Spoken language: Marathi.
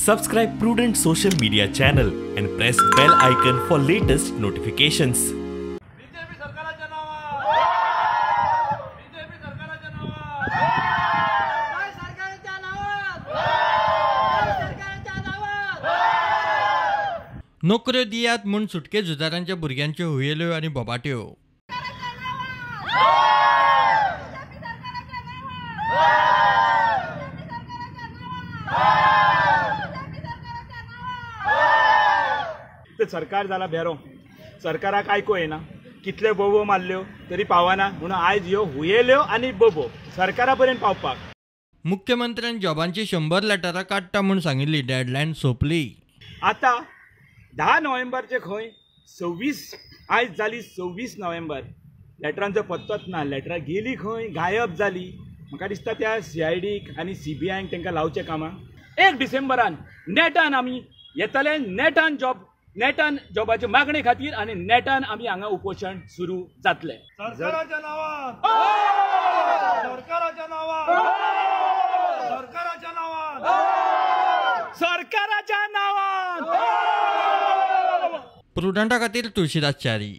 Subscribe Prudent social media channel and press bell icon for latest notifications. BJP सरकारच्या नावात बीजेपी सरकारच्या नावात काय सरकारच्या नावात काय सरकारच्या नावात नोकऱ्यो दियात म्हूण सुटके झुजारांच्या भुरग्यांच्यो हुयेल्यो आनी बोबाट्यो. ते सरकार जाला बेरो सरकाराक आयको येना कितले बोबो मारल्यो तरी पावना म्हणून आयज ह्यो हुयेल्यो आनी बोबो सरकारा पर्यंत पावपाक मुख्यमंत्र्यान जॉबांची 100 लेटरां काडटा म्हूण सांगिल्ली डेडलायन सोंपली. आता 10 नोव्हेंबरचे खंय 26 आयज जाली 26 नोव्हेंबर लेटरांचो पत्तोच ना. लेटरां गेली खंय गायब जाली. म्हाका दिसता त्या CIDक आनी CBIक तांकां लावचें कामां 1 डिसेंबरान नेटान आमी येतले नेटान जॉबाचे मागणे खातीर आनी नेटान आमी हांगा उपोशण सुरू जातले. सरकाराच्या नावात सरकाराच्या नावात सरकाराच्या नावात सरकाराच्या नावात. प्रुडंटा खातीर तुळशीदास च्यारी.